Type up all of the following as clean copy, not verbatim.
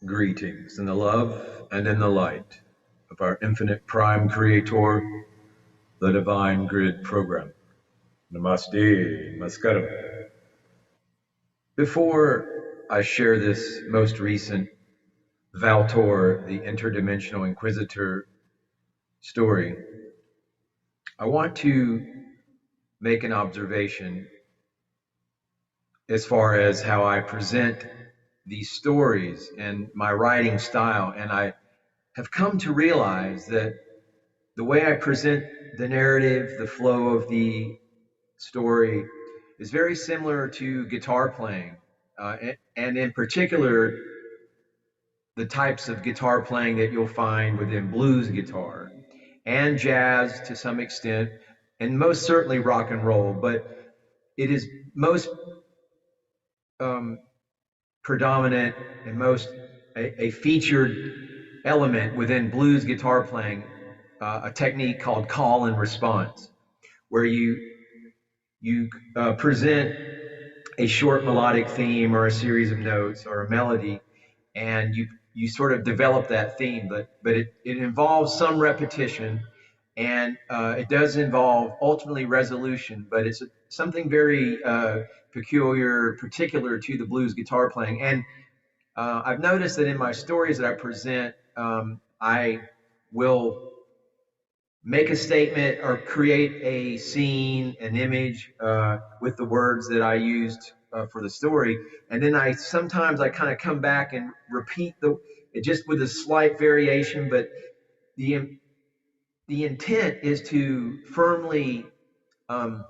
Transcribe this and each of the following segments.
Greetings in the love and in the light of our infinite prime creator, the divine grid program. Namaste, Maskaram. Before I share this most recent Valtor the Interdimensional Inquisitor story, I want to make an observation as far as how I present these stories and my writing style. And I have come to realize that the way I present the narrative, the flow of the story, is very similar to guitar playing, and in particular, the types of guitar playing that you'll find within blues guitar and jazz to some extent, and most certainly rock and roll. But it is most um, predominant and most a featured element within blues guitar playing, a technique called call and response, where you present a short melodic theme or a series of notes or a melody, and you sort of develop that theme, but it involves some repetition, and it does involve ultimately resolution, but it's something very particular to the blues guitar playing. And I've noticed that in my stories that I present, I will make a statement or create a scene, an image with the words that I used for the story, and then I kind of come back and repeat it just with a slight variation. But the the intent is um,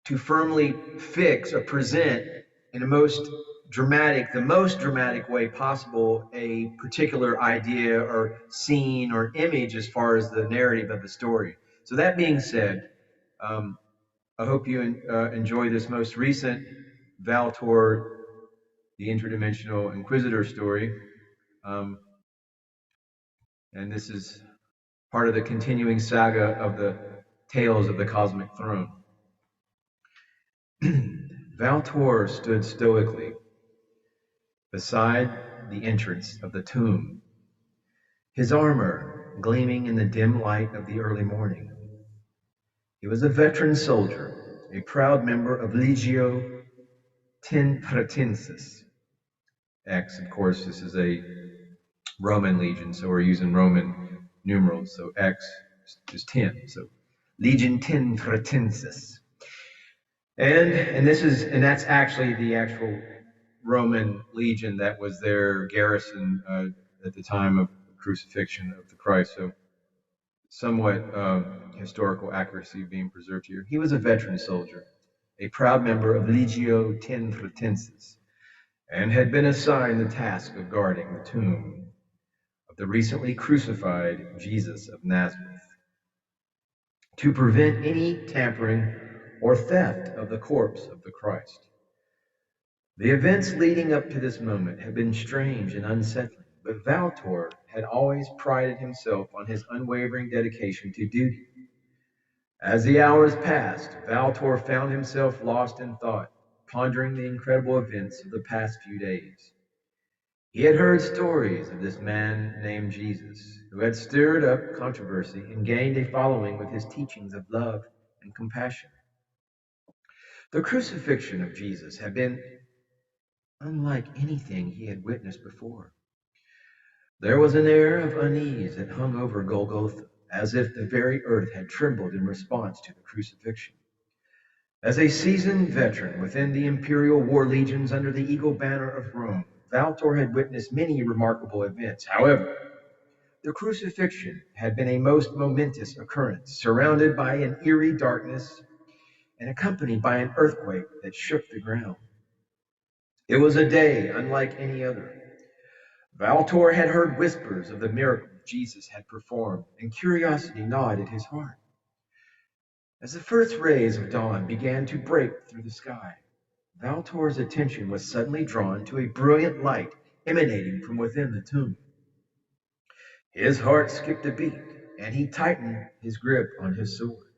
to firmly fix or present in the most dramatic way possible, a particular idea or scene or image as far as the narrative of the story. So that being said, um, I hope you enjoy this most recent Valtor, the Interdimensional Inquisitor story. Um, and this is part of the continuing saga of the Tales of the Cosmic Throne. Valtor stood stoically beside the entrance of the tomb, his armor gleaming in the dim light of the early morning. He was a veteran soldier, a proud member of Legio Tenfretensis. X, of course, this is a Roman legion, so we're using Roman numerals. So X is 10. So Legion Tenfretensis. And that's actually the actual Roman legion that was their garrison at the time of crucifixion of the Christ. So somewhat historical accuracy being preserved here. He was a veteran soldier, a proud member of Legio Tenfretensis, and had been assigned the task of guarding the tomb of the recently crucified Jesus of Nazareth to prevent any tampering or theft of the corpse of the Christ. The events leading up to this moment had been strange and unsettling, but Valtor had always prided himself on his unwavering dedication to duty. As the hours passed, Valtor found himself lost in thought, pondering the incredible events of the past few days. He had heard stories of this man named Jesus, who had stirred up controversy and gained a following with his teachings of love and compassion. The crucifixion of Jesus had been unlike anything he had witnessed before. There was an air of unease that hung over Golgotha, as if the very earth had trembled in response to the crucifixion. As a seasoned veteran within the imperial war legions under the eagle banner of Rome, Valtor had witnessed many remarkable events. However, the crucifixion had been a most momentous occurrence, surrounded by an eerie darkness and accompanied by an earthquake that shook the ground. It was a day unlike any other. Valtor had heard whispers of the miracles Jesus had performed, and curiosity gnawed at his heart. As the first rays of dawn began to break through the sky, Valtor's attention was suddenly drawn to a brilliant light emanating from within the tomb. His heart skipped a beat, and he tightened his grip on his sword.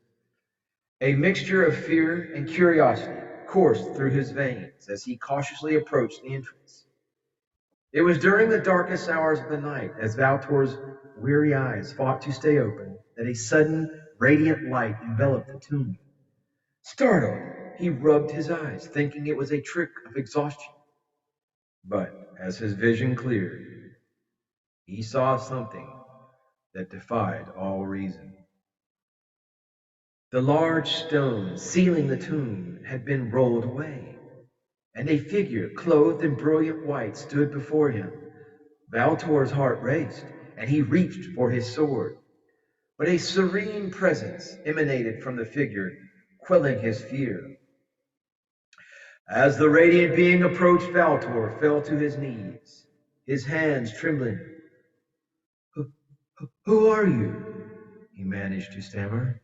A mixture of fear and curiosity coursed through his veins as he cautiously approached the entrance. It was during the darkest hours of the night, as Valtor's weary eyes fought to stay open, that a sudden radiant light enveloped the tomb. Startled, he rubbed his eyes, thinking it was a trick of exhaustion. But as his vision cleared, he saw something that defied all reason. The large stone sealing the tomb had been rolled away, and a figure clothed in brilliant white stood before him. Valtor's heart raced, and he reached for his sword. But a serene presence emanated from the figure, quelling his fear. As the radiant being approached, Valtor fell to his knees, his hands trembling. Who are you? He managed to stammer.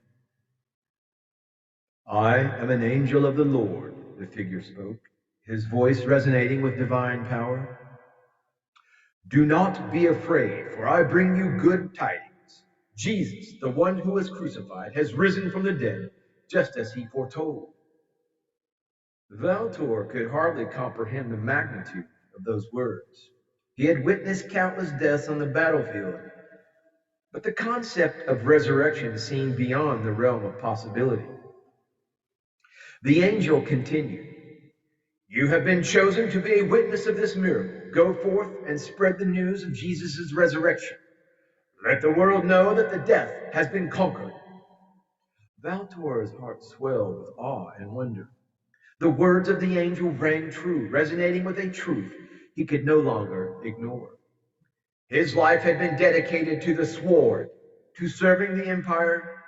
I am an angel of the Lord, the figure spoke, his voice resonating with divine power. Do not be afraid, for I bring you good tidings. Jesus, the one who was crucified, has risen from the dead, just as he foretold. Valtor could hardly comprehend the magnitude of those words. He had witnessed countless deaths on the battlefield, but the concept of resurrection seemed beyond the realm of possibility. The angel continued, You have been chosen to be a witness of this miracle. Go forth and spread the news of Jesus' resurrection. Let the world know that the death has been conquered. Valtor's heart swelled with awe and wonder. The words of the angel rang true, resonating with a truth he could no longer ignore. His life had been dedicated to the sword, to serving the empire,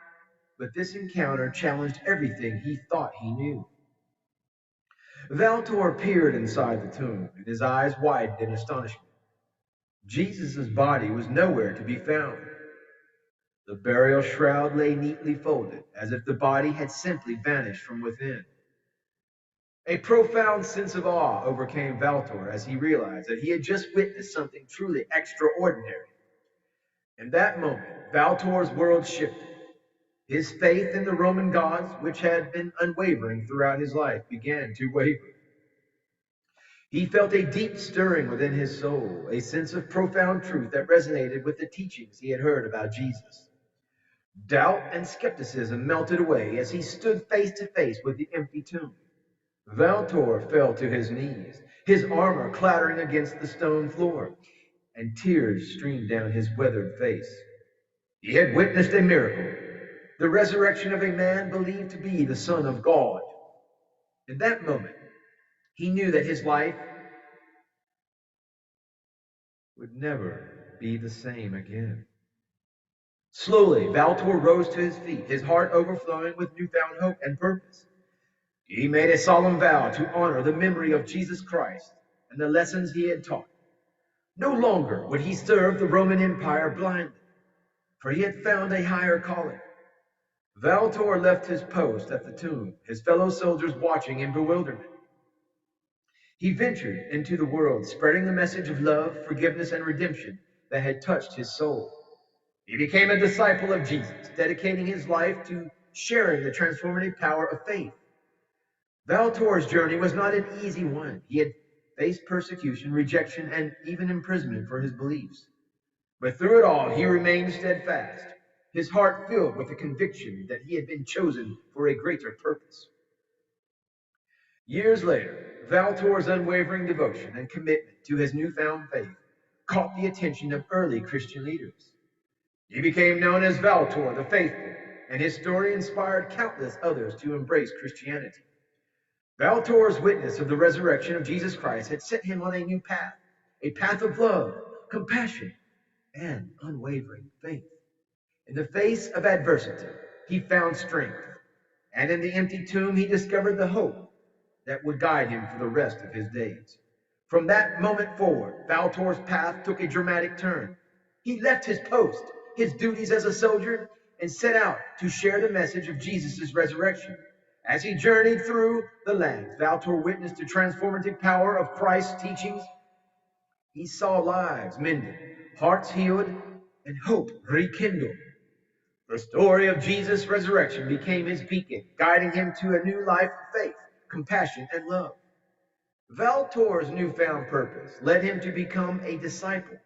but this encounter challenged everything he thought he knew. Valtor peered inside the tomb, and his eyes widened in astonishment. Jesus' body was nowhere to be found. The burial shroud lay neatly folded, as if the body had simply vanished from within. A profound sense of awe overcame Valtor as he realized that he had just witnessed something truly extraordinary. In that moment, Valtor's world shifted. His faith in the Roman gods, which had been unwavering throughout his life, began to waver. He felt a deep stirring within his soul, a sense of profound truth that resonated with the teachings he had heard about Jesus. Doubt and skepticism melted away as he stood face to face with the empty tomb. Valtor fell to his knees, his armor clattering against the stone floor, and tears streamed down his weathered face. He had witnessed a miracle, the resurrection of a man believed to be the Son of God. In that moment, he knew that his life would never be the same again. Slowly, Valtor rose to his feet, his heart overflowing with newfound hope and purpose. He made a solemn vow to honor the memory of Jesus Christ and the lessons he had taught. No longer would he serve the Roman Empire blindly, for he had found a higher calling. Valtor left his post at the tomb, his fellow soldiers watching in bewilderment. He ventured into the world, spreading the message of love, forgiveness, and redemption that had touched his soul. He became a disciple of Jesus, dedicating his life to sharing the transformative power of faith. Valtor's journey was not an easy one. He had faced persecution, rejection, and even imprisonment for his beliefs. But through it all, he remained steadfast, his heart filled with the conviction that he had been chosen for a greater purpose. Years later, Valtor's unwavering devotion and commitment to his newfound faith caught the attention of early Christian leaders. He became known as Valtor the Faithful, and his story inspired countless others to embrace Christianity. Valtor's witness of the resurrection of Jesus Christ had set him on a path of love, compassion, and unwavering faith. In the face of adversity, he found strength, and in the empty tomb, he discovered the hope that would guide him for the rest of his days. From that moment forward, Valtor's path took a dramatic turn. He left his post, his duties as a soldier, and set out to share the message of Jesus' resurrection. As he journeyed through the lands, Valtor witnessed the transformative power of Christ's teachings. He saw lives mended, hearts healed, and hope rekindled. The story of Jesus' resurrection became his beacon, guiding him to a new life of faith, compassion, and love. Valtor's newfound purpose led him to become a disciple,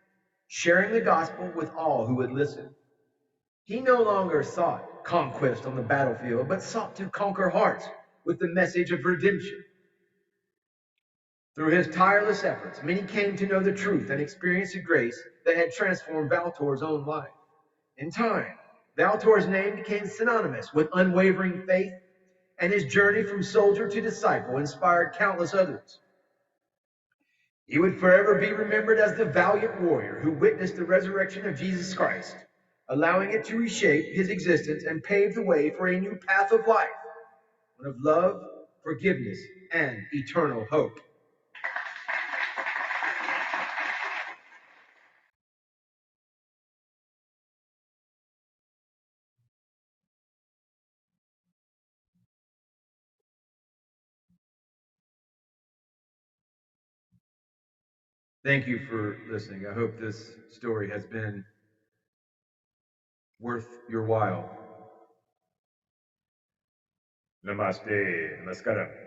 sharing the gospel with all who would listen. He no longer sought conquest on the battlefield, but sought to conquer hearts with the message of redemption. Through his tireless efforts, many came to know the truth and experience the grace that had transformed Valtor's own life. In time, Valtor's name became synonymous with unwavering faith, and his journey from soldier to disciple inspired countless others. He would forever be remembered as the valiant warrior who witnessed the resurrection of Jesus Christ, allowing it to reshape his existence and pave the way for a new path of life, one of love, forgiveness, and eternal hope. Thank you for listening. I hope this story has been worth your while. Namaste. Namaskaram.